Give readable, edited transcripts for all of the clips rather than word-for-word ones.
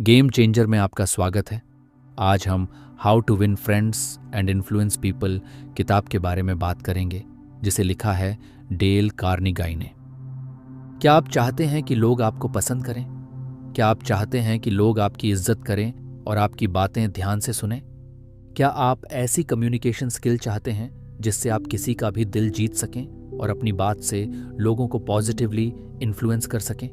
Game changer में आपका स्वागत है। आज हम how to win friends and influence people किताब के बारे में बात करेंगे, जिसे लिखा है डेल कार्नेगी ने। क्या आप चाहते हैं कि लोग आपको पसंद करें? क्या आप चाहते हैं कि लोग आपकी इज्जत करें और आपकी बातें ध्यान से सुनें? क्या आप ऐसी कम्युनिकेशन स्किल चाहते हैं जिससे आप किसी का भी दिल जीत सकें और अपनी बात से लोगों को पॉजिटिवली इन्फ्लुएंस कर सकें?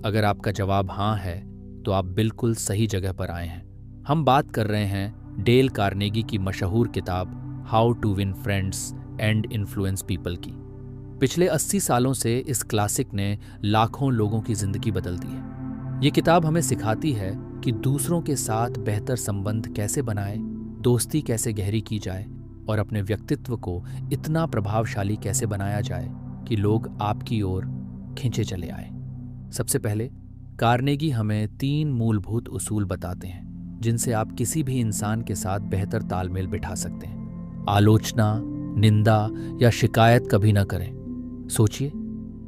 अगर आपका जवाब हाँ है तो आप बिल्कुल सही जगह पर आए हैं। हम बात कर रहे हैं डेल कार्नेगी की मशहूर किताब how to win friends and influence people की। पिछले 80 सालों से इस क्लासिक ने लाखों लोगों की जिंदगी बदल दी है। ये किताब हमें सिखाती है कि दूसरों के साथ बेहतर संबंध कैसे बनाएं, दोस्ती कैसे गहरी की जाए और अपने व्यक्तित्व को इतना प्रभावशाली कैसे बनाया जाए कि लोग आपकी ओर खींचे चले आए। सबसे पहले कार्नेगी हमें 3 मूलभूत उसूल बताते हैं जिनसे आप किसी भी इंसान के साथ बेहतर तालमेल बिठा सकते हैं। आलोचना, निंदा या शिकायत कभी न करें। सोचिए,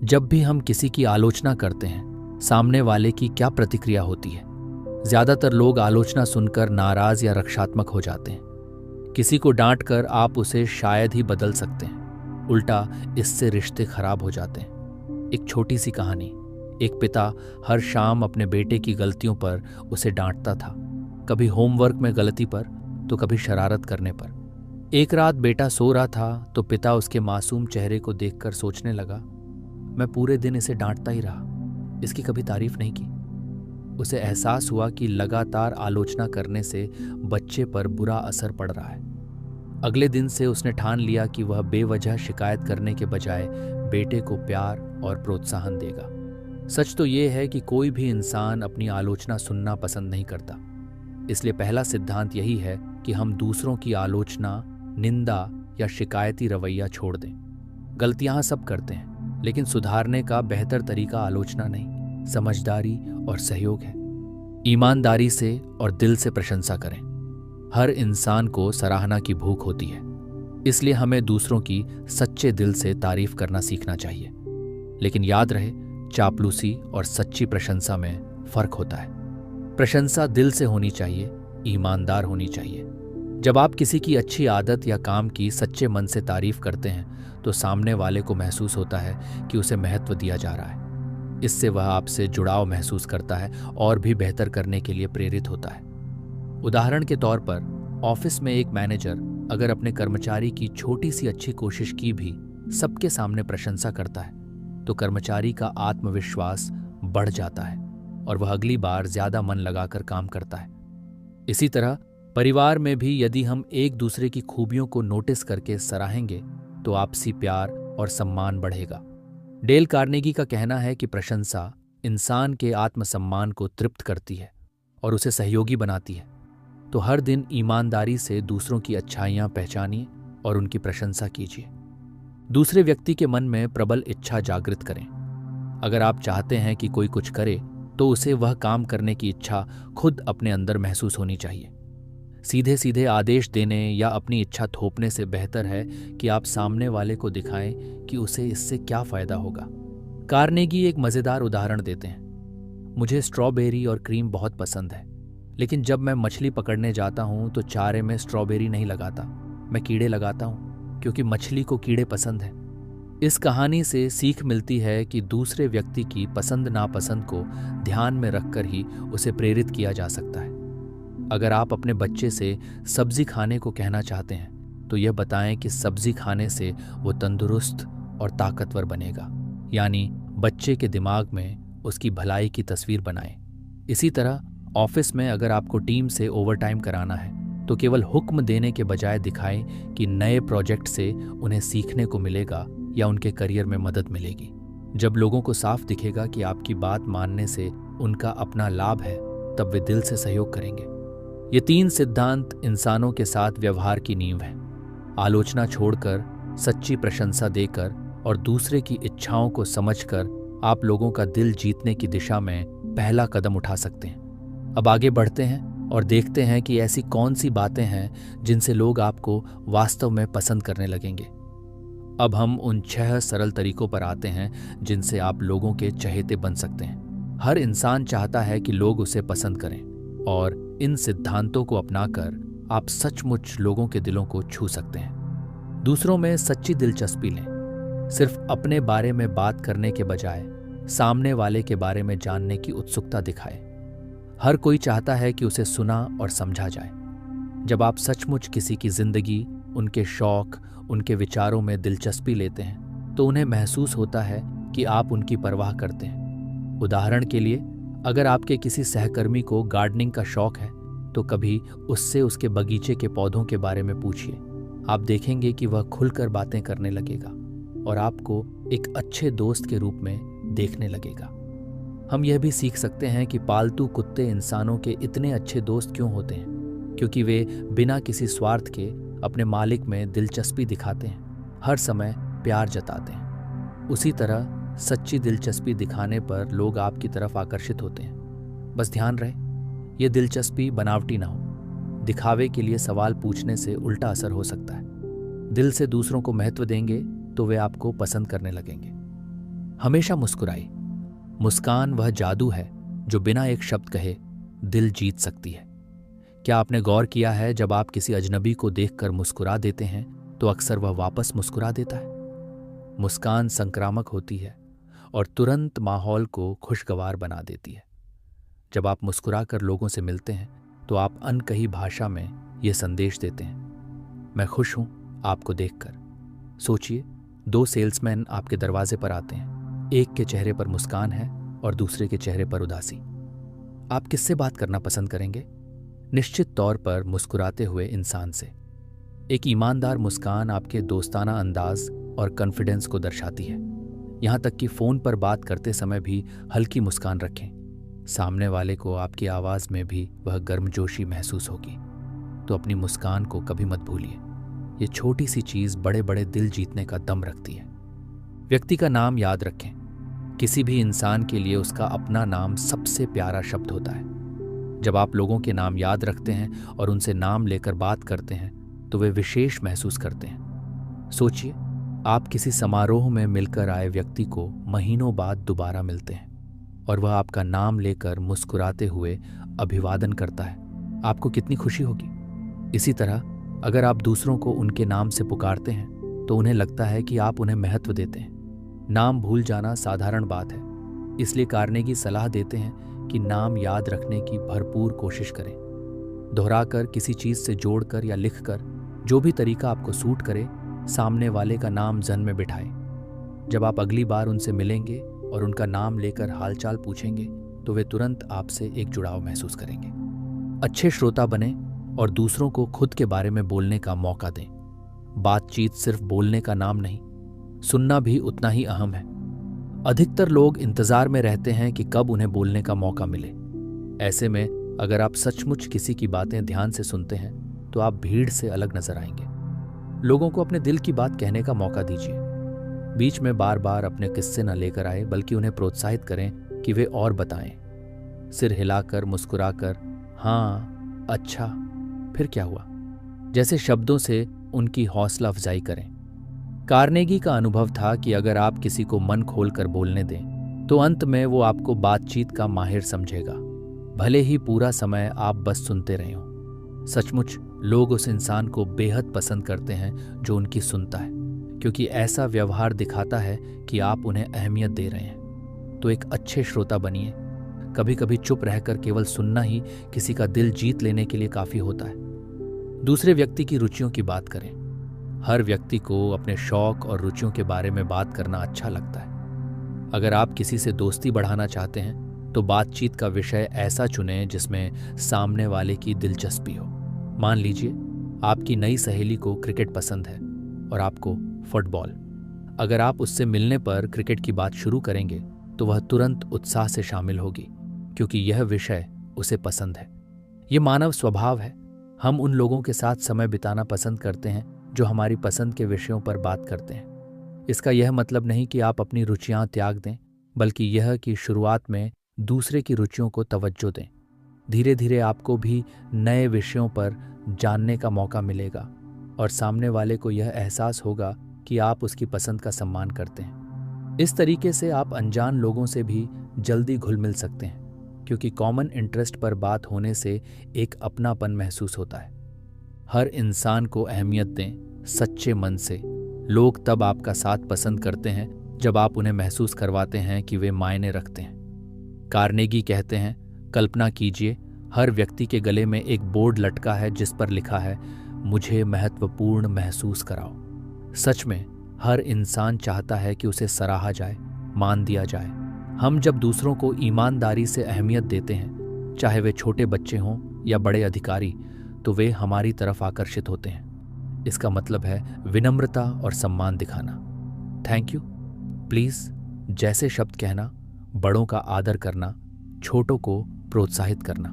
जब भी हम किसी की आलोचना करते हैं, सामने वाले की क्या प्रतिक्रिया होती है? ज्यादातर लोग आलोचना सुनकर नाराज या रक्षात्मक हो जाते हैं। किसी को डांट कर आप उसे शायद ही बदल सकते हैं, उल्टा इससे रिश्ते खराब हो जाते हैं। एक छोटी सी कहानी। एक पिता हर शाम अपने बेटे की गलतियों पर उसे डांटता था, कभी होमवर्क में गलती पर तो कभी शरारत करने पर। एक रात बेटा सो रहा था तो पिता उसके मासूम चेहरे को देखकर सोचने लगा, मैं पूरे दिन इसे डांटता ही रहा, इसकी कभी तारीफ नहीं की। उसे एहसास हुआ कि लगातार आलोचना करने से बच्चे पर बुरा असर पड़ रहा है। अगले दिन से उसने ठान लिया कि वह बेवजह शिकायत करने के बजाय बेटे को प्यार और प्रोत्साहन देगा। सच तो ये है कि कोई भी इंसान अपनी आलोचना सुनना पसंद नहीं करता। इसलिए पहला सिद्धांत यही है कि हम दूसरों की आलोचना, निंदा या शिकायती रवैया छोड़ दें। गलतियां सब करते हैं, लेकिन सुधारने का बेहतर तरीका आलोचना नहीं, समझदारी और सहयोग है। ईमानदारी से और दिल से प्रशंसा करें। हर इंसान को सराहना की भूख होती है, इसलिए हमें दूसरों की सच्चे दिल से तारीफ करना सीखना चाहिए। लेकिन याद रहे, चापलूसी और सच्ची प्रशंसा में फर्क होता है। प्रशंसा दिल से होनी चाहिए, ईमानदार होनी चाहिए। जब आप किसी की अच्छी आदत या काम की सच्चे मन से तारीफ करते हैं तो सामने वाले को महसूस होता है कि उसे महत्व दिया जा रहा है। इससे वह आपसे जुड़ाव महसूस करता है और भी बेहतर करने के लिए प्रेरित होता है। उदाहरण के तौर पर, ऑफिस में एक मैनेजर अगर अपने कर्मचारी की छोटी सी अच्छी कोशिश की भी सबके सामने प्रशंसा करता है तो कर्मचारी का आत्मविश्वास बढ़ जाता है और वह अगली बार ज्यादा मन लगाकर काम करता है। इसी तरह परिवार में भी यदि हम एक दूसरे की खूबियों को नोटिस करके सराहेंगे तो आपसी प्यार और सम्मान बढ़ेगा। डेल कार्नेगी का कहना है कि प्रशंसा इंसान के आत्मसम्मान को तृप्त करती है और उसे सहयोगी बनाती है। तो हर दिन ईमानदारी से दूसरों की अच्छाइयां पहचानिए और उनकी प्रशंसा कीजिए। दूसरे व्यक्ति के मन में प्रबल इच्छा जागृत करें। अगर आप चाहते हैं कि कोई कुछ करे तो उसे वह काम करने की इच्छा खुद अपने अंदर महसूस होनी चाहिए। सीधे सीधे आदेश देने या अपनी इच्छा थोपने से बेहतर है कि आप सामने वाले को दिखाएं कि उसे इससे क्या फायदा होगा। कार्नेगी एक मजेदार उदाहरण देते हैं। मुझे स्ट्रॉबेरी और क्रीम बहुत पसंद है, लेकिन जब मैं मछली पकड़ने जाता हूं तो चारे में स्ट्रॉबेरी नहीं लगाता, मैं कीड़े लगाता हूं, क्योंकि मछली को कीड़े पसंद है। इस कहानी से सीख मिलती है कि दूसरे व्यक्ति की पसंद नापसंद को ध्यान में रखकर ही उसे प्रेरित किया जा सकता है। अगर आप अपने बच्चे से सब्जी खाने को कहना चाहते हैं तो यह बताएं कि सब्जी खाने से वो तंदुरुस्त और ताकतवर बनेगा, यानी बच्चे के दिमाग में उसकी भलाई की तस्वीर बनाएं। इसी तरह ऑफिस में अगर आपको टीम से ओवरटाइम कराना है तो केवल हुक्म देने के बजाय दिखाएं कि नए प्रोजेक्ट से उन्हें सीखने को मिलेगा या उनके करियर में मदद मिलेगी। जब लोगों को साफ दिखेगा कि आपकी बात मानने से उनका अपना लाभ है, तब वे दिल से सहयोग करेंगे। ये 3 सिद्धांत इंसानों के साथ व्यवहार की नींव है। आलोचना छोड़कर, सच्ची प्रशंसा देकर और दूसरे की इच्छाओं को समझकर आप लोगों का दिल जीतने की दिशा में पहला कदम उठा सकते हैं। अब आगे बढ़ते हैं और देखते हैं कि ऐसी कौन सी बातें हैं जिनसे लोग आपको वास्तव में पसंद करने लगेंगे। अब हम उन 6 सरल तरीकों पर आते हैं जिनसे आप लोगों के चहेते बन सकते हैं। हर इंसान चाहता है कि लोग उसे पसंद करें, और इन सिद्धांतों को अपनाकर आप सचमुच लोगों के दिलों को छू सकते हैं। दूसरों में सच्ची दिलचस्पी लें। सिर्फ अपने बारे में बात करने के बजाय सामने वाले के बारे में जानने की उत्सुकता दिखाएं। हर कोई चाहता है कि उसे सुना और समझा जाए। जब आप सचमुच किसी की जिंदगी, उनके शौक, उनके विचारों में दिलचस्पी लेते हैं तो उन्हें महसूस होता है कि आप उनकी परवाह करते हैं। उदाहरण के लिए, अगर आपके किसी सहकर्मी को गार्डनिंग का शौक है तो कभी उससे उसके बगीचे के पौधों के बारे में पूछिए। आप देखेंगे कि वह खुलकर बातें करने लगेगा और आपको एक अच्छे दोस्त के रूप में देखने लगेगा। हम यह भी सीख सकते हैं कि पालतू कुत्ते इंसानों के इतने अच्छे दोस्त क्यों होते हैं, क्योंकि वे बिना किसी स्वार्थ के अपने मालिक में दिलचस्पी दिखाते हैं, हर समय प्यार जताते हैं। उसी तरह सच्ची दिलचस्पी दिखाने पर लोग आपकी तरफ आकर्षित होते हैं। बस ध्यान रहे, ये दिलचस्पी बनावटी ना हो। दिखावे के लिए सवाल पूछने से उल्टा असर हो सकता है। दिल से दूसरों को महत्व देंगे तो वे आपको पसंद करने लगेंगे। हमेशा मुस्कुराइए। मुस्कान वह जादू है जो बिना एक शब्द कहे दिल जीत सकती है। क्या आपने गौर किया है, जब आप किसी अजनबी को देखकर मुस्कुरा देते हैं तो अक्सर वह वापस मुस्कुरा देता है। मुस्कान संक्रामक होती है और तुरंत माहौल को खुशगवार बना देती है। जब आप मुस्कुराकर लोगों से मिलते हैं तो आप अनकही भाषा में यह संदेश देते हैं, मैं खुश हूं आपको देखकर। सोचिए, 2 सेल्समैन आपके दरवाजे पर आते हैं। एक के चेहरे पर मुस्कान है और दूसरे के चेहरे पर उदासी। आप किससे बात करना पसंद करेंगे? निश्चित तौर पर मुस्कुराते हुए इंसान से। एक ईमानदार मुस्कान आपके दोस्ताना अंदाज और कॉन्फिडेंस को दर्शाती है। यहाँ तक कि फ़ोन पर बात करते समय भी हल्की मुस्कान रखें। सामने वाले को आपकी आवाज़ में भी वह गर्मजोशी महसूस होगी। तो अपनी मुस्कान को कभी मत भूलिए। ये छोटी सी चीज़ बड़े बड़े दिल जीतने का दम रखती है। व्यक्ति का नाम याद रखें। किसी भी इंसान के लिए उसका अपना नाम सबसे प्यारा शब्द होता है। जब आप लोगों के नाम याद रखते हैं और उनसे नाम लेकर बात करते हैं तो वे विशेष महसूस करते हैं। सोचिए, आप किसी समारोह में मिलकर आए व्यक्ति को महीनों बाद दोबारा मिलते हैं और वह आपका नाम लेकर मुस्कुराते हुए अभिवादन करता है। आपको कितनी खुशी होगी। इसी तरह अगर आप दूसरों को उनके नाम से पुकारते हैं तो उन्हें लगता है कि आप उन्हें महत्व देते हैं। नाम भूल जाना साधारण बात है, इसलिए कार्नेगी सलाह देते हैं कि नाम याद रखने की भरपूर कोशिश करें। दोहराकर, किसी चीज़ से जोड़कर या लिखकर, जो भी तरीका आपको सूट करे, सामने वाले का नाम जहन में बिठाएं। जब आप अगली बार उनसे मिलेंगे और उनका नाम लेकर हालचाल पूछेंगे तो वे तुरंत आपसे एक जुड़ाव महसूस करेंगे। अच्छे श्रोता बने और दूसरों को खुद के बारे में बोलने का मौका दें। बातचीत सिर्फ बोलने का नाम नहीं, सुनना भी उतना ही अहम है। अधिकतर लोग इंतजार में रहते हैं कि कब उन्हें बोलने का मौका मिले। ऐसे में अगर आप सचमुच किसी की बातें ध्यान से सुनते हैं तो आप भीड़ से अलग नजर आएंगे। लोगों को अपने दिल की बात कहने का मौका दीजिए। बीच में बार बार अपने किस्से न लेकर आए, बल्कि उन्हें प्रोत्साहित करें कि वे और बताएं। सिर हिलाकर, मुस्कुराकर, हाँ, अच्छा, फिर क्या हुआ, जैसे शब्दों से उनकी हौसला अफजाई करें। कार्नेगी का अनुभव था कि अगर आप किसी को मन खोलकर बोलने दें तो अंत में वो आपको बातचीत का माहिर समझेगा, भले ही पूरा समय आप बस सुनते रहे हों। सचमुच लोग उस इंसान को बेहद पसंद करते हैं जो उनकी सुनता है, क्योंकि ऐसा व्यवहार दिखाता है कि आप उन्हें अहमियत दे रहे हैं। तो एक अच्छे श्रोता बनिए। कभी कभी चुप रहकर केवल सुनना ही किसी का दिल जीत लेने के लिए काफ़ी होता है। दूसरे व्यक्ति की रुचियों की बात करें। हर व्यक्ति को अपने शौक और रुचियों के बारे में बात करना अच्छा लगता है। अगर आप किसी से दोस्ती बढ़ाना चाहते हैं तो बातचीत का विषय ऐसा चुनें जिसमें सामने वाले की दिलचस्पी हो। मान लीजिए आपकी नई सहेली को क्रिकेट पसंद है और आपको फुटबॉल। अगर आप उससे मिलने पर क्रिकेट की बात शुरू करेंगे तो वह तुरंत उत्साह से शामिल होगी, क्योंकि यह विषय उसे पसंद है। ये मानव स्वभाव है। हम उन लोगों के साथ समय बिताना पसंद करते हैं जो हमारी पसंद के विषयों पर बात करते हैं। इसका यह मतलब नहीं कि आप अपनी रुचियां त्याग दें, बल्कि यह कि शुरुआत में दूसरे की रुचियों को तवज्जो दें। धीरे धीरे आपको भी नए विषयों पर जानने का मौका मिलेगा और सामने वाले को यह एहसास होगा कि आप उसकी पसंद का सम्मान करते हैं। इस तरीके से आप अनजान लोगों से भी जल्दी घुल मिल सकते हैं, क्योंकि कॉमन इंटरेस्ट पर बात होने से एक अपनापन महसूस होता है। हर इंसान को अहमियत दें सच्चे मन से। लोग तब आपका साथ पसंद करते हैं जब आप उन्हें महसूस करवाते हैं कि वे मायने रखते हैं। कार्नेगी कहते हैं, कल्पना कीजिए हर व्यक्ति के गले में एक बोर्ड लटका है जिस पर लिखा है, मुझे महत्वपूर्ण महसूस कराओ। सच में हर इंसान चाहता है कि उसे सराहा जाए, मान दिया जाए। हम जब दूसरों को ईमानदारी से अहमियत देते हैं, चाहे वे छोटे बच्चे हों या बड़े अधिकारी, तो वे हमारी तरफ आकर्षित होते हैं। इसका मतलब है विनम्रता और सम्मान दिखाना। थैंक यू, प्लीज जैसे शब्द कहना, बड़ों का आदर करना, छोटों को प्रोत्साहित करना।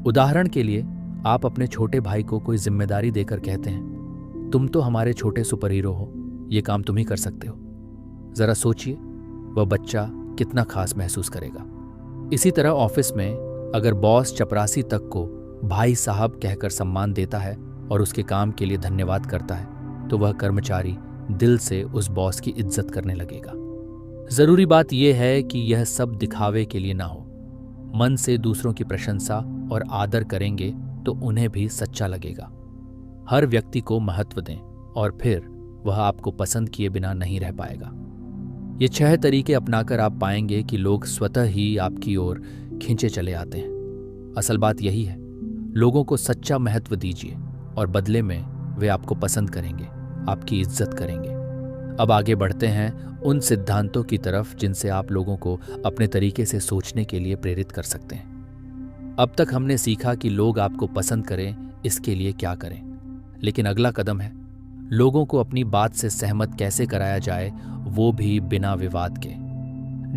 उदाहरण के लिए आप अपने छोटे भाई को कोई जिम्मेदारी देकर कहते हैं, तुम तो हमारे छोटे सुपर हीरो हो, ये काम तुम ही कर सकते हो। जरा सोचिए वह बच्चा कितना खास महसूस करेगा। इसी तरह ऑफिस में अगर बॉस चपरासी तक को भाई साहब कहकर सम्मान देता है और उसके काम के लिए धन्यवाद करता है, तो वह कर्मचारी दिल से उस बॉस की इज्जत करने लगेगा। जरूरी बात यह है कि यह सब दिखावे के लिए ना हो। मन से दूसरों की प्रशंसा और आदर करेंगे तो उन्हें भी सच्चा लगेगा। हर व्यक्ति को महत्व दें और फिर वह आपको पसंद किए बिना नहीं रह पाएगा। ये 6 तरीके अपनाकर आप पाएंगे कि लोग स्वतः ही आपकी ओर खींचे चले आते हैं। असल बात यही है, लोगों को सच्चा महत्व दीजिए और बदले में वे आपको पसंद करेंगे, आपकी इज्जत करेंगे। अब आगे बढ़ते हैं उन सिद्धांतों की तरफ जिनसे आप लोगों को अपने तरीके से सोचने के लिए प्रेरित कर सकते हैं। अब तक हमने सीखा कि लोग आपको पसंद करें, इसके लिए क्या करें। लेकिन अगला कदम है लोगों को अपनी बात से सहमत कैसे कराया जाए, वो भी बिना विवाद के।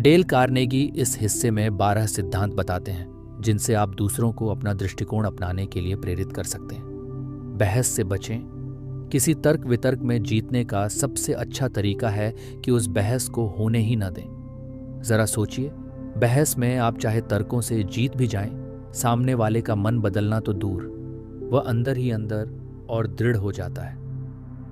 डेल कार्नेगी इस हिस्से में 12 सिद्धांत बताते हैं जिनसे आप दूसरों को अपना दृष्टिकोण अपनाने के लिए प्रेरित कर सकते हैं। बहस से बचें। किसी तर्क वितर्क में जीतने का सबसे अच्छा तरीका है कि उस बहस को होने ही न दें। जरा सोचिए, बहस में आप चाहे तर्कों से जीत भी जाएं, सामने वाले का मन बदलना तो दूर, वह अंदर ही अंदर और दृढ़ हो जाता है।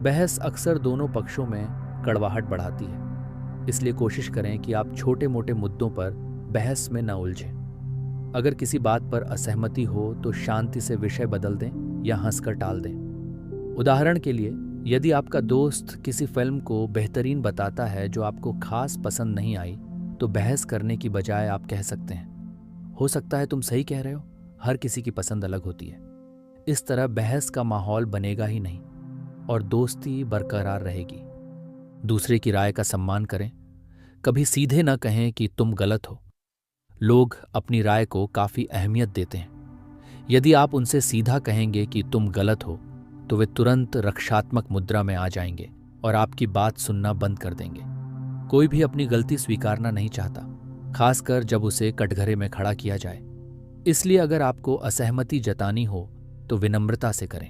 बहस अक्सर दोनों पक्षों में कड़वाहट बढ़ाती है, इसलिए कोशिश करें कि आप छोटे मोटे मुद्दों पर बहस में न उलझें। अगर किसी बात पर असहमति हो तो शांति से विषय बदल दें या हंसकर टाल दें। उदाहरण के लिए, यदि आपका दोस्त किसी फिल्म को बेहतरीन बताता है जो आपको खास पसंद नहीं आई, तो बहस करने की बजाय आप कह सकते हैं, हो सकता है तुम सही कह रहे हो, हर किसी की पसंद अलग होती है। इस तरह बहस का माहौल बनेगा ही नहीं और दोस्ती बरकरार रहेगी। दूसरे की राय का सम्मान करें। कभी सीधे न कहें कि तुम गलत हो। लोग अपनी राय को काफी अहमियत देते हैं। यदि आप उनसे सीधा कहेंगे कि तुम गलत हो, तो वे तुरंत रक्षात्मक मुद्रा में आ जाएंगे और आपकी बात सुनना बंद कर देंगे। कोई भी अपनी गलती स्वीकारना नहीं चाहता, खासकर जब उसे कटघरे में खड़ा किया जाए। इसलिए अगर आपको असहमति जतानी हो तो विनम्रता से करें।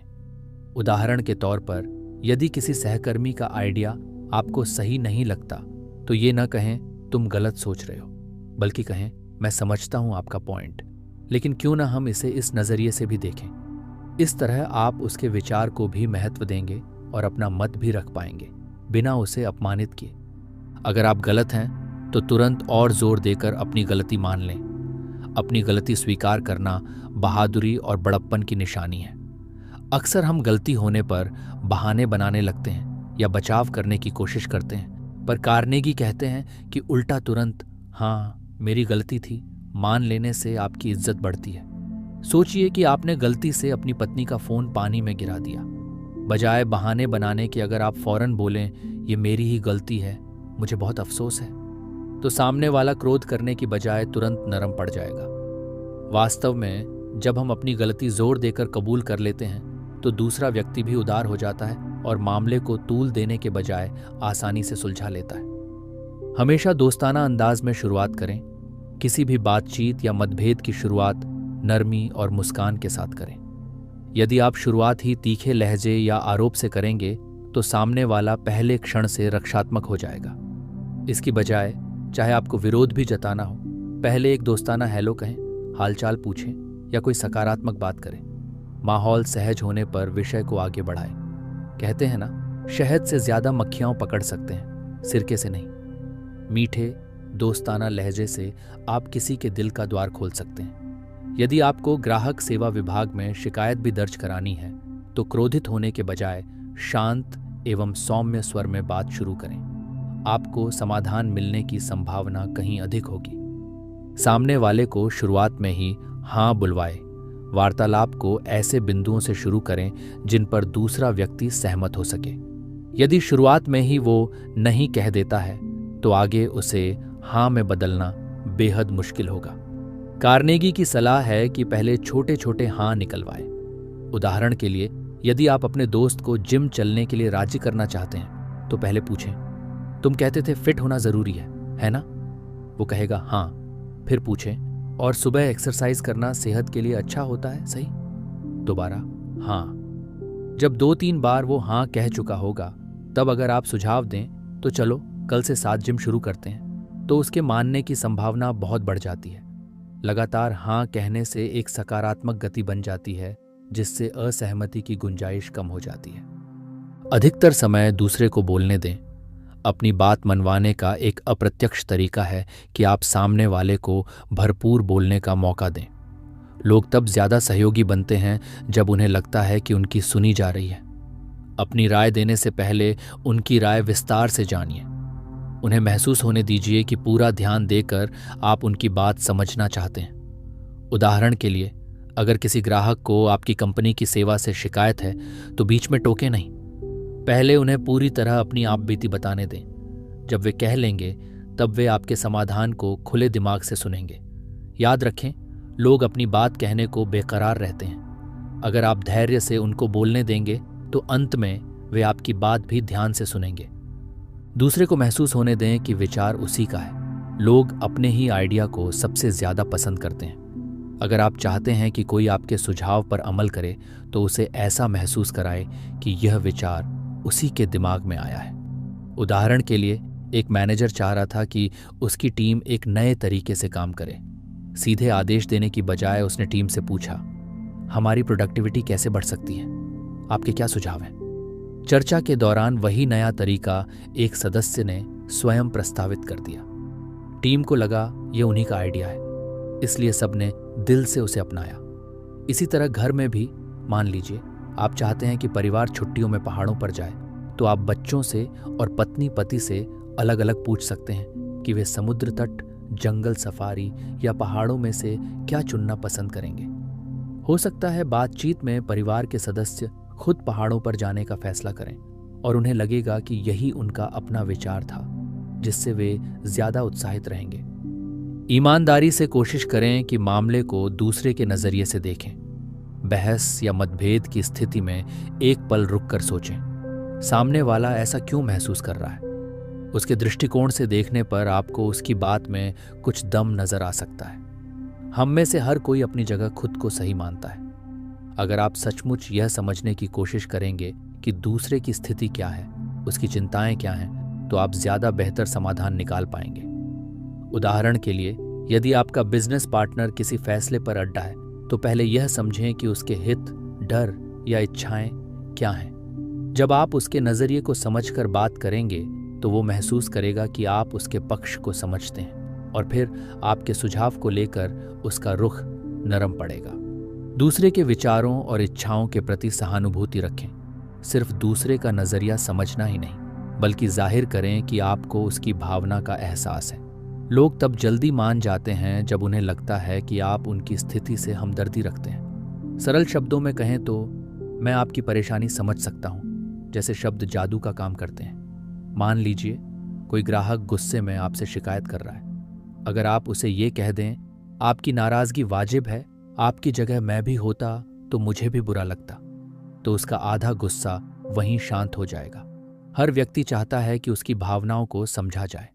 उदाहरण के तौर पर, यदि किसी सहकर्मी का आइडिया आपको सही नहीं लगता, तो ये न कहें तुम गलत सोच रहे हो, बल्कि कहें मैं समझता हूं आपका पॉइंट, लेकिन क्यों ना हम इसे इस नजरिए से भी देखें। इस तरह आप उसके विचार को भी महत्व देंगे और अपना मत भी रख पाएंगे बिना उसे अपमानित किए। अगर आप गलत हैं तो तुरंत और जोर देकर अपनी गलती मान लें। अपनी गलती स्वीकार करना बहादुरी और बड़प्पन की निशानी है। अक्सर हम गलती होने पर बहाने बनाने लगते हैं या बचाव करने की कोशिश करते हैं, पर कार्नेगी कहते हैं कि उल्टा तुरंत हाँ मेरी गलती थी मान लेने से आपकी इज्जत बढ़ती है। सोचिए कि आपने गलती से अपनी पत्नी का फोन पानी में गिरा दिया। बजाय बहाने बनाने के अगर आप फौरन बोलें ये मेरी ही गलती है, मुझे बहुत अफसोस है, तो सामने वाला क्रोध करने की बजाय तुरंत नरम पड़ जाएगा। वास्तव में जब हम अपनी गलती जोर देकर कबूल कर लेते हैं तो दूसरा व्यक्ति भी उदार हो जाता है और मामले को तूल देने के बजाय आसानी से सुलझा लेता है। हमेशा दोस्ताना अंदाज में शुरुआत करें। किसी भी बातचीत या मतभेद की शुरुआत नरमी और मुस्कान के साथ करें। यदि आप शुरुआत ही तीखे लहजे या आरोप से करेंगे तो सामने वाला पहले क्षण से रक्षात्मक हो जाएगा। इसकी बजाय चाहे आपको विरोध भी जताना हो, पहले एक दोस्ताना हेलो कहें, हालचाल पूछें या कोई सकारात्मक बात करें। माहौल सहज होने पर विषय को आगे बढ़ाएं। कहते हैं ना, शहद से ज्यादा मक्खियां पकड़ सकते हैं, सिरके से नहीं। मीठे दोस्ताना लहजे से आप किसी के दिल का द्वार खोल सकते हैं। यदि आपको ग्राहक सेवा विभाग में शिकायत भी दर्ज करानी है तो क्रोधित होने के बजाय शांत एवं सौम्य स्वर में बात शुरू करें। आपको समाधान मिलने की संभावना कहीं अधिक होगी। सामने वाले को शुरुआत में ही हाँ बुलवाए। वार्तालाप को ऐसे बिंदुओं से शुरू करें जिन पर दूसरा व्यक्ति सहमत हो सके। यदि शुरुआत में ही वो नहीं कह देता है तो आगे उसे हाँ में बदलना बेहद मुश्किल होगा। कार्नेगी की सलाह है कि पहले छोटे छोटे हाँ निकलवाएं। उदाहरण के लिए, यदि आप अपने दोस्त को जिम चलने के लिए राजी करना चाहते हैं तो पहले पूछें, तुम कहते थे फिट होना जरूरी है ना? वो कहेगा हाँ। फिर पूछें, और सुबह एक्सरसाइज करना सेहत के लिए अच्छा होता है, सही? दोबारा हाँ। जब 2-3 बार वो हाँ कह चुका होगा तब अगर आप सुझाव दें तो चलो कल से 7 जिम शुरू करते हैं, तो उसके मानने की संभावना बहुत बढ़ जाती है। लगातार हाँ कहने से एक सकारात्मक गति बन जाती है जिससे असहमति की गुंजाइश कम हो जाती है। अधिकतर समय दूसरे को बोलने दें। अपनी बात मनवाने का एक अप्रत्यक्ष तरीका है कि आप सामने वाले को भरपूर बोलने का मौका दें। लोग तब ज्यादा सहयोगी बनते हैं जब उन्हें लगता है कि उनकी सुनी जा रही है। अपनी राय देने से पहले उनकी राय विस्तार से जानिए। उन्हें महसूस होने दीजिए कि पूरा ध्यान देकर आप उनकी बात समझना चाहते हैं। उदाहरण के लिए, अगर किसी ग्राहक को आपकी कंपनी की सेवा से शिकायत है तो बीच में टोके नहीं। पहले उन्हें पूरी तरह अपनी आपबीती बताने दें। जब वे कह लेंगे तब वे आपके समाधान को खुले दिमाग से सुनेंगे। याद रखें, लोग अपनी बात कहने को बेकरार रहते हैं। अगर आप धैर्य से उनको बोलने देंगे तो अंत में वे आपकी बात भी ध्यान से सुनेंगे। दूसरे को महसूस होने दें कि विचार उसी का है। लोग अपने ही आइडिया को सबसे ज्यादा पसंद करते हैं। अगर आप चाहते हैं कि कोई आपके सुझाव पर अमल करे तो उसे ऐसा महसूस कराएं कि यह विचार उसी के दिमाग में आया है। उदाहरण के लिए, एक मैनेजर चाह रहा था कि उसकी टीम एक नए तरीके से काम करे। सीधे आदेश देने की बजाय उसने टीम से पूछा, हमारी प्रोडक्टिविटी कैसे बढ़ सकती है? आपके क्या सुझाव हैं? चर्चा के दौरान वही नया तरीका एक सदस्य ने स्वयं प्रस्तावित कर दिया। टीम को लगा यह उन्हीं का आइडिया है, इसलिए सबने दिल से उसे अपनाया। इसी तरह घर में भी, मान लीजिए आप चाहते हैं कि परिवार छुट्टियों में पहाड़ों पर जाए, तो आप बच्चों से और पत्नी पति से अलग अलग पूछ सकते हैं कि वे समुद्र तट, जंगल सफारी या पहाड़ों में से क्या चुनना पसंद करेंगे। हो सकता है बातचीत में परिवार के सदस्य खुद पहाड़ों पर जाने का फैसला करें और उन्हें लगेगा कि यही उनका अपना विचार था, जिससे वे ज्यादा उत्साहित रहेंगे। ईमानदारी से कोशिश करें कि मामले को दूसरे के नजरिए से देखें। बहस या मतभेद की स्थिति में एक पल रुककर सोचें, सामने वाला ऐसा क्यों महसूस कर रहा है? उसके दृष्टिकोण से देखने पर आपको उसकी बात में कुछ दम नजर आ सकता है। हम में से हर कोई अपनी जगह खुद को सही मानता है। अगर आप सचमुच यह समझने की कोशिश करेंगे कि दूसरे की स्थिति क्या है, उसकी चिंताएं क्या हैं, तो आप ज्यादा बेहतर समाधान निकाल पाएंगे। उदाहरण के लिए, यदि आपका बिजनेस पार्टनर किसी फैसले पर अड्डा है तो पहले यह समझें कि उसके हित, डर या इच्छाएं क्या हैं। जब आप उसके नजरिए को समझकर बात करेंगे तो वो महसूस करेगा कि आप उसके पक्ष को समझते हैं और फिर आपके सुझाव को लेकर उसका रुख नरम पड़ेगा। दूसरे के विचारों और इच्छाओं के प्रति सहानुभूति रखें। सिर्फ दूसरे का नजरिया समझना ही नहीं, बल्कि जाहिर करें कि आपको उसकी भावना का एहसास है। लोग तब जल्दी मान जाते हैं जब उन्हें लगता है कि आप उनकी स्थिति से हमदर्दी रखते हैं। सरल शब्दों में कहें तो, मैं आपकी परेशानी समझ सकता हूं, जैसे शब्द जादू का काम करते हैं। मान लीजिए कोई ग्राहक गुस्से में आपसे शिकायत कर रहा है। अगर आप उसे ये कह दें, आपकी नाराजगी वाजिब है, आपकी जगह मैं भी होता तो मुझे भी बुरा लगता, तो उसका आधा गुस्सा वहीं शांत हो जाएगा। हर व्यक्ति चाहता है कि उसकी भावनाओं को समझा जाए।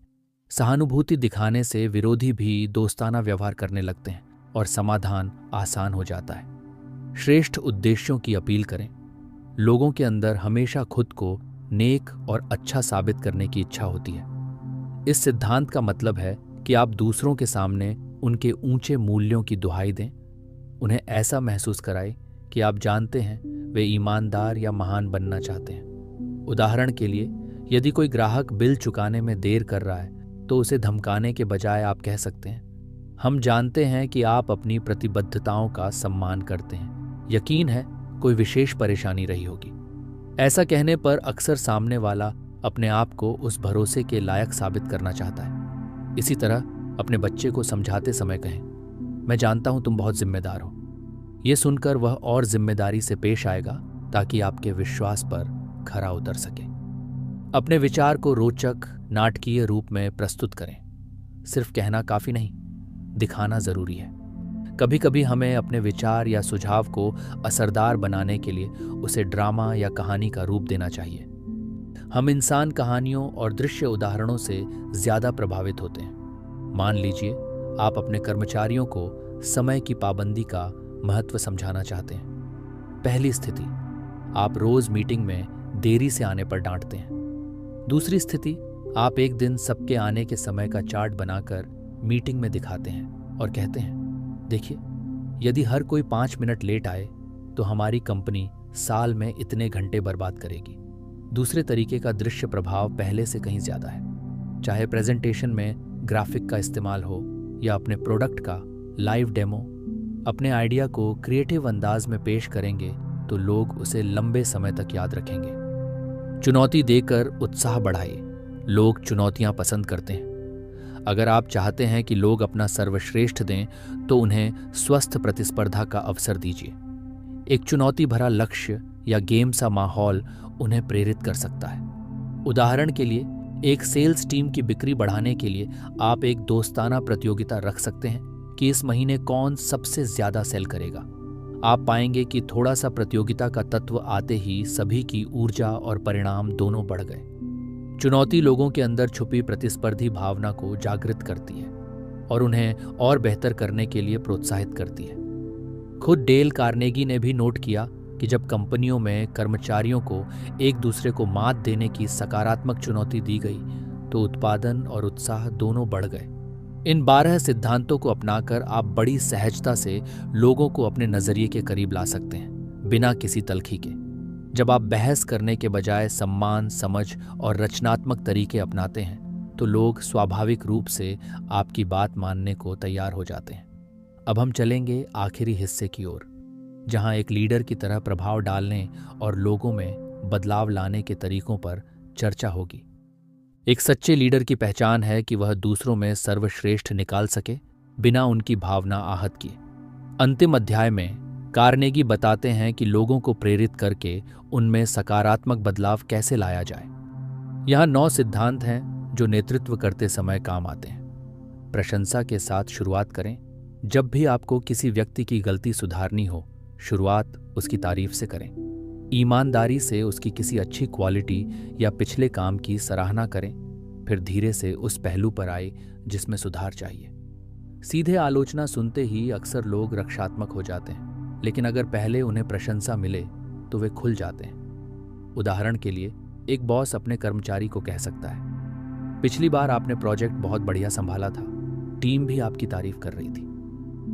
सहानुभूति दिखाने से विरोधी भी दोस्ताना व्यवहार करने लगते हैं और समाधान आसान हो जाता है। श्रेष्ठ उद्देश्यों की अपील करें। लोगों के अंदर हमेशा खुद को नेक और अच्छा साबित करने की इच्छा होती है। इस सिद्धांत का मतलब है कि आप दूसरों के सामने उनके ऊंचे मूल्यों की दुहाई दें, उन्हें ऐसा महसूस कराएं कि आप जानते हैं वे ईमानदार या महान बनना चाहते हैं। उदाहरण के लिए, यदि कोई ग्राहक बिल चुकाने में देर कर रहा है तो उसे धमकाने के बजाय आप कह सकते हैं, हम जानते हैं कि आप अपनी प्रतिबद्धताओं का सम्मान करते हैं, यकीन है कोई विशेष परेशानी रही होगी। ऐसा कहने पर अक्सर सामने वाला अपने आप को उस भरोसे के लायक साबित करना चाहता है। इसी तरह अपने बच्चे को समझाते समय कहें, मैं जानता हूं तुम बहुत जिम्मेदार हो। ये सुनकर वह और जिम्मेदारी से पेश आएगा ताकि आपके विश्वास पर खरा उतर सके। अपने विचार को रोचक, नाटकीय रूप में प्रस्तुत करें। सिर्फ कहना काफी नहीं, दिखाना जरूरी है। कभी कभी हमें अपने विचार या सुझाव को असरदार बनाने के लिए उसे ड्रामा या कहानी का रूप देना चाहिए। हम इंसान कहानियों और दृश्य उदाहरणों से ज्यादा प्रभावित होते हैं। मान लीजिए आप अपने कर्मचारियों को समय की पाबंदी का महत्व समझाना चाहते हैं। पहली स्थिति, आप रोज मीटिंग में देरी से आने पर डांटते हैं। दूसरी स्थिति, आप एक दिन सबके आने के समय का चार्ट बनाकर मीटिंग में दिखाते हैं और कहते हैं, देखिए, यदि हर कोई 5 मिनट लेट आए तो हमारी कंपनी साल में इतने घंटे बर्बाद करेगी। दूसरे तरीके का दृश्य प्रभाव पहले से कहीं ज्यादा है। चाहे प्रेजेंटेशन में ग्राफिक का इस्तेमाल हो या अपने प्रोडक्ट का लाइव डेमो, अपने आइडिया को क्रिएटिव अंदाज में पेश करेंगे तो लोग उसे लंबे समय तक याद रखेंगे। चुनौती देकर उत्साह बढ़ाइए। लोग चुनौतियां पसंद करते हैं। अगर आप चाहते हैं कि लोग अपना सर्वश्रेष्ठ दें तो उन्हें स्वस्थ प्रतिस्पर्धा का अवसर दीजिए। एक चुनौती भरा लक्ष्य या गेम सा माहौल उन्हें प्रेरित कर सकता है। उदाहरण के लिए, एक सेल्स टीम की बिक्री बढ़ाने के लिए आप एक दोस्ताना प्रतियोगिता रख सकते हैं कि इस महीने कौन सबसे ज्यादा सेल करेगा। आप पाएंगे कि थोड़ा सा प्रतियोगिता का तत्व आते ही सभी की ऊर्जा और परिणाम दोनों बढ़ गए। चुनौती लोगों के अंदर छुपी प्रतिस्पर्धी भावना को जागृत करती है और उन्हें और बेहतर करने के लिए प्रोत्साहित करती है। खुद डेल कार्नेगी ने भी नोट किया कि जब कंपनियों में कर्मचारियों को एक दूसरे को मात देने की सकारात्मक चुनौती दी गई तो उत्पादन और उत्साह दोनों बढ़ गए। इन 12 सिद्धांतों को अपनाकर आप बड़ी सहजता से लोगों को अपने नजरिए के करीब ला सकते हैं, बिना किसी तल्खी के। जब आप बहस करने के बजाय सम्मान, समझ और रचनात्मक तरीके अपनाते हैं तो लोग स्वाभाविक रूप से आपकी बात मानने को तैयार हो जाते हैं। अब हम चलेंगे आखिरी हिस्से की ओर, जहां एक लीडर की तरह प्रभाव डालने और लोगों में बदलाव लाने के तरीकों पर चर्चा होगी। एक सच्चे लीडर की पहचान है कि वह दूसरों में सर्वश्रेष्ठ निकाल सके बिना उनकी भावना आहत किए। अंतिम अध्याय में कार्नेगी बताते हैं कि लोगों को प्रेरित करके उनमें सकारात्मक बदलाव कैसे लाया जाए। यहाँ 9 सिद्धांत हैं जो नेतृत्व करते समय काम आते हैं। प्रशंसा के साथ शुरुआत करें। जब भी आपको किसी व्यक्ति की गलती सुधारनी हो, शुरुआत उसकी तारीफ से करें। ईमानदारी से उसकी किसी अच्छी क्वालिटी या पिछले काम की सराहना करें, फिर धीरे से उस पहलू पर आए जिसमें सुधार चाहिए। सीधे आलोचना सुनते ही अक्सर लोग रक्षात्मक हो जाते हैं, लेकिन अगर पहले उन्हें प्रशंसा मिले तो वे खुल जाते हैं। उदाहरण के लिए, एक बॉस अपने कर्मचारी को कह सकता है, पिछली बार आपने प्रोजेक्ट बहुत बढ़िया संभाला था, टीम भी आपकी तारीफ कर रही थी।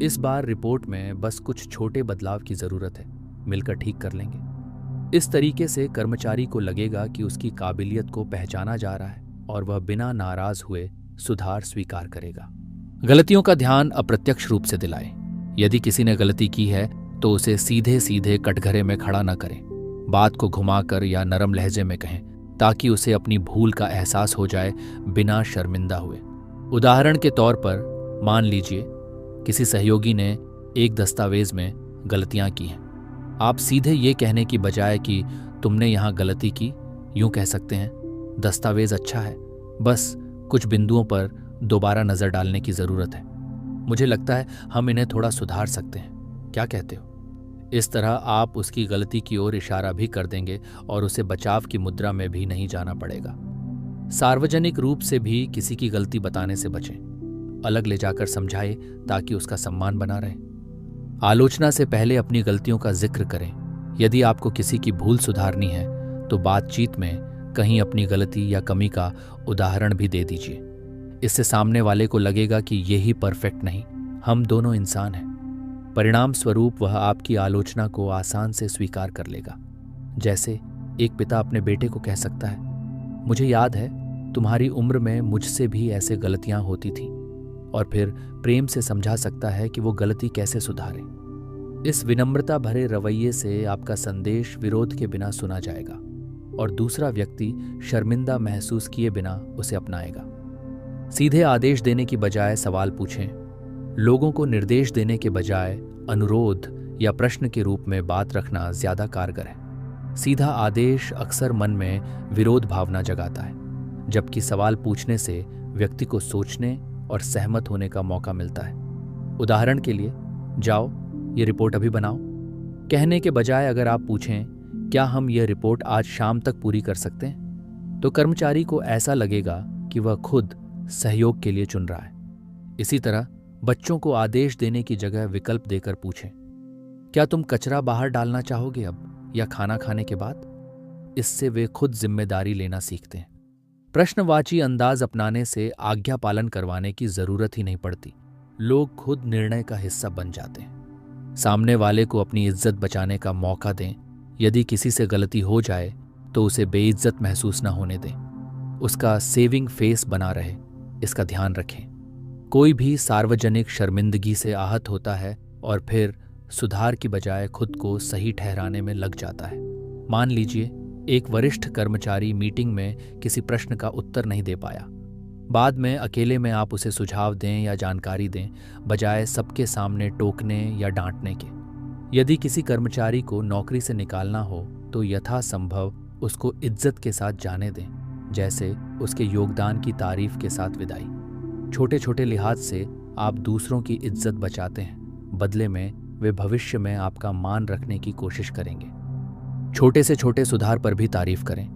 इस बार रिपोर्ट में बस कुछ छोटे बदलाव की जरूरत है, मिलकर ठीक कर लेंगे। इस तरीके से कर्मचारी को लगेगा कि उसकी काबिलियत को पहचाना जा रहा है और वह बिना नाराज हुए सुधार स्वीकार करेगा। गलतियों का ध्यान अप्रत्यक्ष रूप से दिलाएं। यदि किसी ने गलती की है तो उसे सीधे सीधे कटघरे में खड़ा न करें। बात को घुमाकर या नरम लहजे में कहें ताकि उसे अपनी भूल का एहसास हो जाए बिना शर्मिंदा हुए। उदाहरण के तौर पर, मान लीजिए किसी सहयोगी ने एक दस्तावेज में गलतियां की हैं। आप सीधे ये कहने की बजाय कि तुमने यहाँ गलती की, यूं कह सकते हैं, दस्तावेज अच्छा है, बस कुछ बिंदुओं पर दोबारा नजर डालने की जरूरत है। मुझे लगता है हम इन्हें थोड़ा सुधार सकते हैं, क्या कहते हो? इस तरह आप उसकी गलती की ओर इशारा भी कर देंगे और उसे बचाव की मुद्रा में भी नहीं जाना पड़ेगा। सार्वजनिक रूप से भी किसी की गलती बताने से बचें। अलग ले जाकर समझाएं ताकि उसका सम्मान बना रहे। आलोचना से पहले अपनी गलतियों का जिक्र करें। यदि आपको किसी की भूल सुधारनी है तो बातचीत में कहीं अपनी गलती या कमी का उदाहरण भी दे दीजिए। इससे सामने वाले को लगेगा कि यही परफेक्ट नहीं, हम दोनों इंसान हैं। परिणाम स्वरूप वह आपकी आलोचना को आसान से स्वीकार कर लेगा। जैसे एक पिता अपने बेटे को कह सकता है, मुझे याद है तुम्हारी उम्र में मुझसे भी ऐसे गलतियां होती थीं, और फिर प्रेम से समझा सकता है कि वो गलती कैसे सुधारे। इस विनम्रता भरे रवैये से आपका संदेश विरोध के बिना सुना जाएगा और दूसरा व्यक्ति शर्मिंदा महसूस किए बिना उसे अपनाएगा। सीधे आदेश देने की बजाय सवाल पूछें। लोगों को निर्देश देने के बजाय अनुरोध या प्रश्न के रूप में बात रखना ज्यादा कारगर है। सीधा आदेश अक्सर मन में विरोध भावना जगाता है, जबकि सवाल पूछने से व्यक्ति को सोचने और सहमत होने का मौका मिलता है। उदाहरण के लिए, जाओ ये रिपोर्ट अभी बनाओ कहने के बजाय अगर आप पूछें, क्या हम ये रिपोर्ट आज शाम तक पूरी कर सकते हैं, तो कर्मचारी को ऐसा लगेगा कि वह खुद सहयोग के लिए चुन रहा है। इसी तरह बच्चों को आदेश देने की जगह विकल्प देकर पूछें, क्या तुम कचरा बाहर डालना चाहोगे अब या खाना खाने के बाद। इससे वे खुद जिम्मेदारी लेना सीखते हैं। प्रश्नवाची अंदाज अपनाने से आज्ञा पालन करवाने की जरूरत ही नहीं पड़ती। लोग खुद निर्णय का हिस्सा बन जाते हैं। सामने वाले को अपनी इज्जत बचाने का मौका दें। यदि किसी से गलती हो जाए तो उसे बेइज्जत महसूस न होने दें। उसका सेविंग फेस बना रहे, इसका ध्यान रखें। कोई भी सार्वजनिक शर्मिंदगी से आहत होता है और फिर सुधार की बजाय खुद को सही ठहराने में लग जाता है। मान लीजिए एक वरिष्ठ कर्मचारी मीटिंग में किसी प्रश्न का उत्तर नहीं दे पाया। बाद में अकेले में आप उसे सुझाव दें या जानकारी दें, बजाय सबके सामने टोकने या डांटने के। यदि किसी कर्मचारी को नौकरी से निकालना हो तो यथासंभव उसको इज्जत के साथ जाने दें, जैसे उसके योगदान की तारीफ के साथ विदाई। छोटे छोटे लिहाज से आप दूसरों की इज्जत बचाते हैं, बदले में वे भविष्य में आपका मान रखने की कोशिश करेंगे। छोटे से छोटे सुधार पर भी तारीफ करें।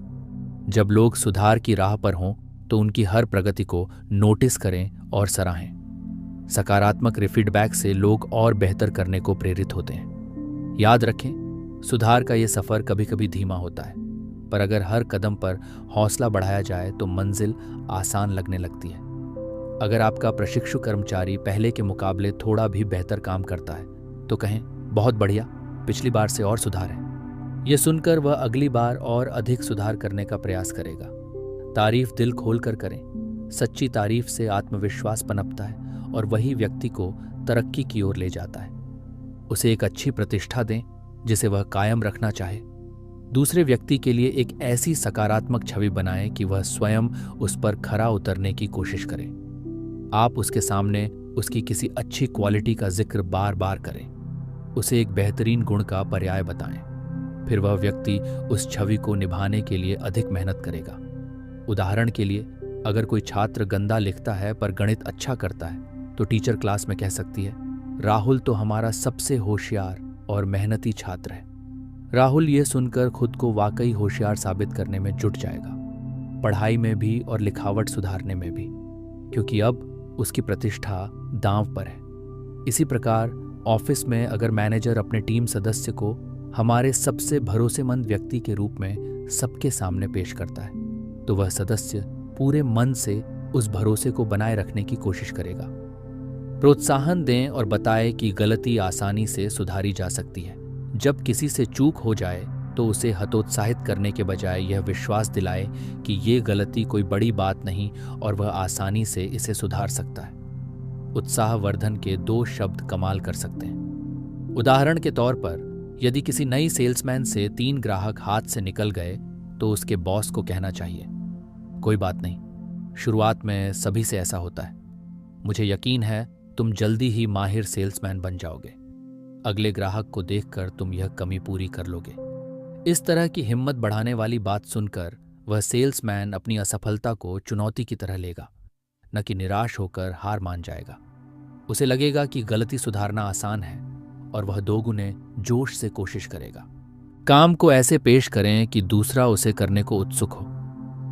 जब लोग सुधार की राह पर हों तो उनकी हर प्रगति को नोटिस करें और सराहें। सकारात्मक फीडबैक से लोग और बेहतर करने को प्रेरित होते हैं। याद रखें, सुधार का ये सफ़र कभी कभी धीमा होता है, पर अगर हर कदम पर हौसला बढ़ाया जाए तो मंजिल आसान लगने लगती है। अगर आपका प्रशिक्षु कर्मचारी पहले के मुकाबले थोड़ा भी बेहतर काम करता है तो कहें, बहुत बढ़िया, पिछली बार से और सुधार है। ये सुनकर वह अगली बार और अधिक सुधार करने का प्रयास करेगा। तारीफ दिल खोलकर करें। सच्ची तारीफ से आत्मविश्वास पनपता है और वही व्यक्ति को तरक्की की ओर ले जाता है। उसे एक अच्छी प्रतिष्ठा दें जिसे वह कायम रखना चाहे। दूसरे व्यक्ति के लिए एक ऐसी सकारात्मक छवि बनाएं कि वह स्वयं उस पर खरा उतरने की कोशिश करे। आप उसके सामने उसकी किसी अच्छी क्वालिटी का जिक्र बार बार करें। उसे एक बेहतरीन गुण का पर्याय बताएं। फिर वह व्यक्ति उस छवि को निभाने के लिए अधिक मेहनत करेगा। उदाहरण के लिए, अगर कोई छात्र गंदा लिखता है पर गणित अच्छा करता है तो टीचर क्लास में कह सकती है, राहुल तो हमारा सबसे होशियार और मेहनती छात्र है। राहुल ये सुनकर खुद को वाकई होशियार साबित करने में जुट जाएगा, पढ़ाई में भी और लिखावट सुधारने में भी, क्योंकि अब उसकी प्रतिष्ठा दांव पर है। इसी प्रकार ऑफिस में अगर मैनेजर अपने टीम सदस्य को हमारे सबसे भरोसेमंद व्यक्ति के रूप में सबके सामने पेश करता है तो वह सदस्य पूरे मन से उस भरोसे को बनाए रखने की कोशिश करेगा। प्रोत्साहन दें और बताएं कि गलती आसानी से सुधारी जा सकती है। जब किसी से चूक हो जाए तो उसे हतोत्साहित करने के बजाय यह विश्वास दिलाए कि ये गलती कोई बड़ी बात नहीं और वह आसानी से इसे सुधार सकता है। उत्साहवर्धन के 2 शब्द कमाल कर सकते हैं। उदाहरण के तौर पर, यदि किसी नई सेल्समैन से 3 ग्राहक हाथ से निकल गए तो उसके बॉस को कहना चाहिए, कोई बात नहीं, शुरुआत में सभी से ऐसा होता है। मुझे यकीन है तुम जल्दी ही माहिर सेल्समैन बन जाओगे। अगले ग्राहक को देखकर तुम यह कमी पूरी कर लोगे। इस तरह की हिम्मत बढ़ाने वाली बात सुनकर वह सेल्समैन अपनी असफलता को चुनौती की तरह लेगा, न कि निराश होकर हार मान जाएगा। उसे लगेगा कि गलती सुधारना आसान है और वह 2 गुने जोश से कोशिश करेगा। काम को ऐसे पेश करें कि दूसरा उसे करने को उत्सुक हो।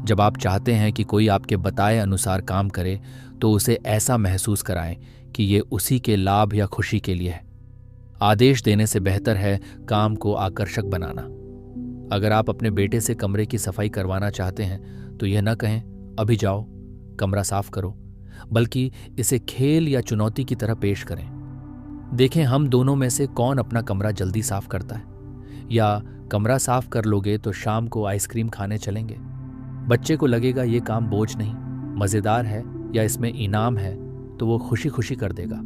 जब आप चाहते हैं कि कोई आपके बताए अनुसार काम करे तो उसे ऐसा महसूस कराएं कि ये उसी के लाभ या खुशी के लिए है। आदेश देने से बेहतर है काम को आकर्षक बनाना। अगर आप अपने बेटे से कमरे की सफाई करवाना चाहते हैं तो यह न कहें, अभी जाओ कमरा साफ करो, बल्कि इसे खेल या चुनौती की तरह पेश करें। देखें हम दोनों में से कौन अपना कमरा जल्दी साफ करता है, या कमरा साफ कर लोगे तो शाम को आइसक्रीम खाने चलेंगे। बच्चे को लगेगा ये काम बोझ नहीं, मज़ेदार है या इसमें इनाम है, तो वो खुशी खुशी कर देगा।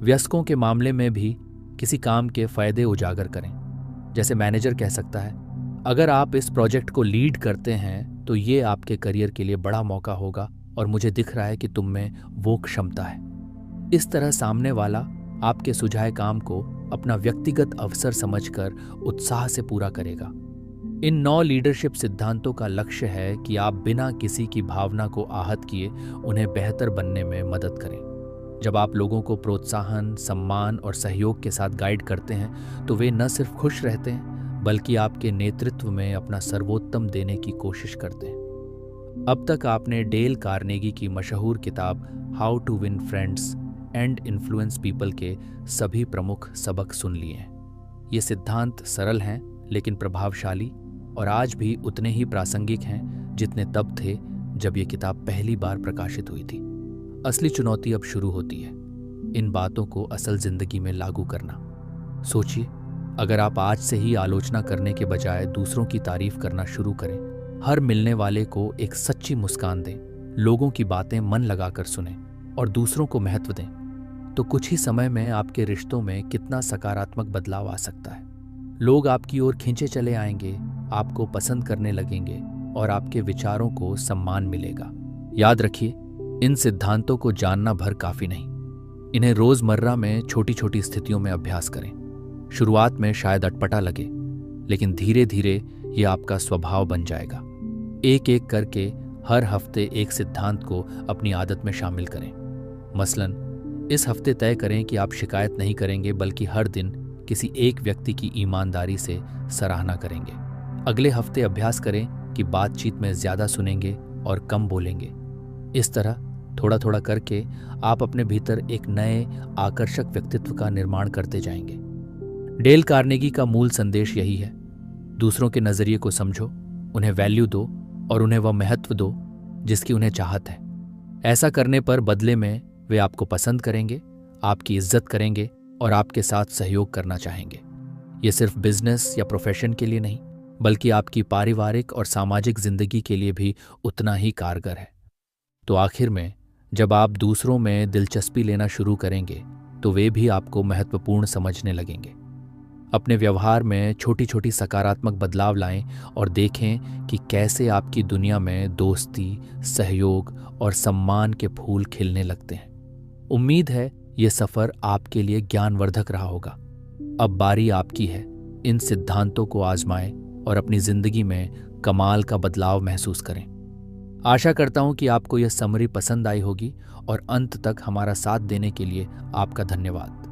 वयस्कों के मामले में भी किसी काम के फायदे उजागर करें। जैसे मैनेजर कह सकता है, अगर आप इस प्रोजेक्ट को लीड करते हैं तो ये आपके करियर के लिए बड़ा मौका होगा और मुझे दिख रहा है कि तुम में वो क्षमता है। इस तरह सामने वाला आपके सुझाए काम को अपना व्यक्तिगत अवसर समझकर उत्साह से पूरा करेगा। इन 9 लीडरशिप सिद्धांतों का लक्ष्य है कि आप बिना किसी की भावना को आहत किए उन्हें बेहतर बनने में मदद करें। जब आप लोगों को प्रोत्साहन, सम्मान और सहयोग के साथ गाइड करते हैं तो वे न सिर्फ खुश रहते हैं बल्कि आपके नेतृत्व में अपना सर्वोत्तम देने की कोशिश करते हैं। अब तक आपने डेल कार्नेगी की मशहूर किताब how to win friends and influence people के सभी प्रमुख सबक सुन लिए हैं। ये सिद्धांत सरल हैं लेकिन प्रभावशाली और आज भी उतने ही प्रासंगिक हैं जितने तब थे जब ये किताब पहली बार प्रकाशित हुई थी। असली चुनौती अब शुरू होती है, इन बातों को असल जिंदगी में लागू करना। सोचिए, अगर आप आज से ही आलोचना करने के बजाय दूसरों की तारीफ करना शुरू करें, हर मिलने वाले को एक सच्ची मुस्कान दें, लोगों की बातें मन लगाकर सुनें और दूसरों को महत्व दें, तो कुछ ही समय में आपके रिश्तों में कितना सकारात्मक बदलाव आ सकता है। लोग आपकी ओर खींचे चले आएंगे, आपको पसंद करने लगेंगे और आपके विचारों को सम्मान मिलेगा। याद रखिए, इन सिद्धांतों को जानना भर काफी नहीं, इन्हें रोजमर्रा में छोटी छोटी स्थितियों में अभ्यास करें। शुरुआत में शायद अटपटा लगे, लेकिन धीरे धीरे ये आपका स्वभाव बन जाएगा। एक एक करके हर हफ्ते एक सिद्धांत को अपनी आदत में शामिल करें। मसलन, इस हफ्ते तय करें कि आप शिकायत नहीं करेंगे बल्कि हर दिन किसी एक व्यक्ति की ईमानदारी से सराहना करेंगे। अगले हफ्ते अभ्यास करें कि बातचीत में ज्यादा सुनेंगे और कम बोलेंगे। इस तरह थोड़ा थोड़ा करके आप अपने भीतर एक नए आकर्षक व्यक्तित्व का निर्माण करते जाएंगे। डेल कार्नेगी का मूल संदेश यही है, दूसरों के नजरिए को समझो, उन्हें वैल्यू दो और उन्हें वह महत्व दो जिसकी उन्हें चाहत है। ऐसा करने पर बदले में वे आपको पसंद करेंगे, आपकी इज्जत करेंगे और आपके साथ सहयोग करना चाहेंगे। ये सिर्फ बिजनेस या प्रोफेशन के लिए नहीं, बल्कि आपकी पारिवारिक और सामाजिक जिंदगी के लिए भी उतना ही कारगर है। तो आखिर में, जब आप दूसरों में दिलचस्पी लेना शुरू करेंगे तो वे भी आपको महत्वपूर्ण समझने लगेंगे। अपने व्यवहार में छोटी छोटी सकारात्मक बदलाव लाएं और देखें कि कैसे आपकी दुनिया में दोस्ती, सहयोग और सम्मान के फूल खिलने लगते हैं। उम्मीद है ये सफर आपके लिए ज्ञानवर्धक रहा होगा। अब बारी आपकी है, इन सिद्धांतों को आजमाएं और अपनी जिंदगी में कमाल का बदलाव महसूस करें। आशा करता हूं कि आपको यह समरी पसंद आई होगी और अंत तक हमारा साथ देने के लिए आपका धन्यवाद।